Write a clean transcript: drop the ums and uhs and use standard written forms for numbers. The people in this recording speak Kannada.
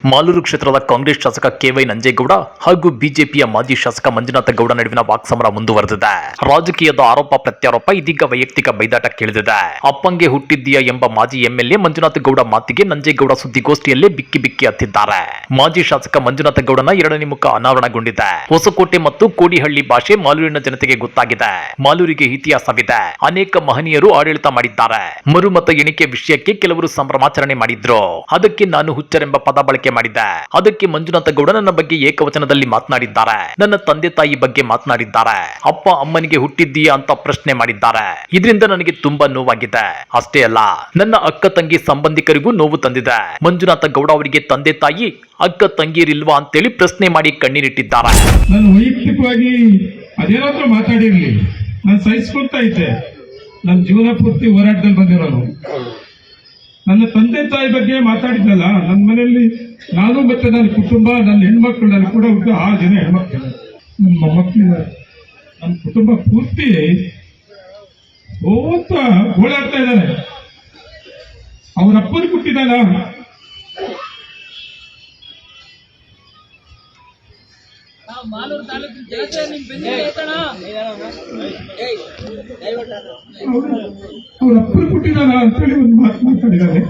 ಮಾಲೂರು ಕ್ಷೇತ್ರದ ಕಾಂಗ್ರೆಸ್ ಶಾಸಕ ಕೆವೈ ನಂಜೇಗೌಡ ಹಾಗೂ ಬಿಜೆಪಿಯ ಮಾಜಿ ಶಾಸಕ ಮಂಜುನಾಥ ಗೌಡ ನಡುವಿನ ವಾಕ್ಸಮರ ಮುಂದುವರೆದಿದೆ. ರಾಜಕೀಯದ ಆರೋಪ ಪ್ರತ್ಯಾರೋಪ ಇದೀಗ ವೈಯಕ್ತಿಕ ಬೈದಾಟ ಕೇಳಿದಿದೆ. ಅಪ್ಪಂಗೆ ಹುಟ್ಟಿದ್ದೀಯಾ ಎಂಬ ಮಾಜಿ ಎಂಎಲ್ಎ ಮಂಜುನಾಥ ಗೌಡ ಮಾತಿಗೆ ನಂಜೇಗೌಡ ಸುದ್ದಿಗೋಷ್ಠಿಯಲ್ಲೇ ಬಿಕ್ಕಿ ಬಿಕ್ಕಿ ಹತ್ತಿದ್ದಾರೆ. ಮಾಜಿ ಶಾಸಕ ಮಂಜುನಾಥ ಗೌಡನ ಎರಡನೇ ಮುಖ ಅನಾವರಣಗೊಂಡಿದೆ. ಹೊಸಕೋಟೆ ಮತ್ತು ಕೋಡಿಹಳ್ಳಿ ಭಾಷೆ ಮಾಲೂರಿನ ಜನತೆಗೆ ಗೊತ್ತಾಗಿದೆ. ಮಾಲೂರಿಗೆ ಇತಿಹಾಸವಿದೆ. ಅನೇಕ ಮಹನೀಯರು ಆಡಳಿತ ಮಾಡಿದ್ದಾರೆ. ಮರುಮತ ಎಣಿಕೆ ವಿಷಯಕ್ಕೆ ಕೆಲವರು ಸಂಭ್ರಮಾಚರಣೆ ಮಾಡಿದ್ರು. ಅದಕ್ಕೆ ನಾನು ಹುಚ್ಚರೆಂಬ ಪದ ಬಳಕೆ ಮಾಡಿದ್ದೆ. ಅದಕ್ಕೆ ಮಂಜುನಾಥ ಗೌಡ ನನ್ನ ಬಗ್ಗೆ ಏಕವಚನದಲ್ಲಿ ಮಾತನಾಡಿದ್ದಾರೆ. ನನ್ನ ತಂದೆ ತಾಯಿ ಬಗ್ಗೆ ಮಾತನಾಡಿದ್ದಾರೆ. ಅಪ್ಪ ಅಮ್ಮನಿಗೆ ಹುಟ್ಟಿದ್ದೀಯಾ ಅಂತ ಪ್ರಶ್ನೆ ಮಾಡಿದ್ದಾರೆ. ಇದರಿಂದ ನನಗೆ ತುಂಬಾ ನೋವಾಗಿದೆ. ಅಷ್ಟೇ ಅಲ್ಲ, ನನ್ನ ಅಕ್ಕ ತಂಗಿ ಸಂಬಂಧಿಕರಿಗೂ ನೋವು ತಂದಿದೆ. ಮಂಜುನಾಥ ಗೌಡ ಅವರಿಗೆ ತಂದೆ ತಾಯಿ ಅಕ್ಕ ತಂಗಿಯರಿಲ್ವಾ ಅಂತೇಳಿ ಪ್ರಶ್ನೆ ಮಾಡಿ ಕಣ್ಣೀರಿಟ್ಟಿದ್ದಾರೆ. ನಾನು ವೈಯಕ್ತಿಕವಾಗಿ ಅದೇನಾದ್ರೂ ಮಾತಾಡಿರ್ಲಿ, ನಾನು ಸಹಿಸ್ಕೊಳ್ತಾ ಇದ್ದೆ. ನನ್ನ ಜೀವನ ಪೂರ್ತಿ ಹೋರಾಟದಲ್ಲಿ ಬಂದಿರೋನು. ನನ್ನ ತಂದೆ ತಾಯಿ ಬಗ್ಗೆ ಮಾತಾಡಿದ್ನಲ್ಲ, ನನ್ನ ಮನೆಯಲ್ಲಿ ನಾನು ಮತ್ತೆ ನನ್ನ ಕುಟುಂಬ, ನನ್ನ ಹೆಣ್ಮಕ್ಳು ಕೂಡ ಹುಟ್ಟು 6 ಜನ ಹೆಣ್ಮಕ್ಳು, ನನ್ನ ಮೊಮ್ಮಕ್ಕಳಿದ್ದಾರೆ. ನನ್ನ ಕುಟುಂಬ ಪೂರ್ತಿ ಓದ್ತ ಓಡಾಡ್ತಾ ಇದ್ದಾರೆ. ಅವ್ರ ಅಪ್ಪನ ಹುಟ್ಟಿದಾನ, ಅವ್ರ ಅಪ್ಪನ ಹುಟ್ಟಿದಾನ ಅಂತೇಳಿ ಒಂದು ಮಾತು ಮಾತಾಡಿದ್ದಾರೆ.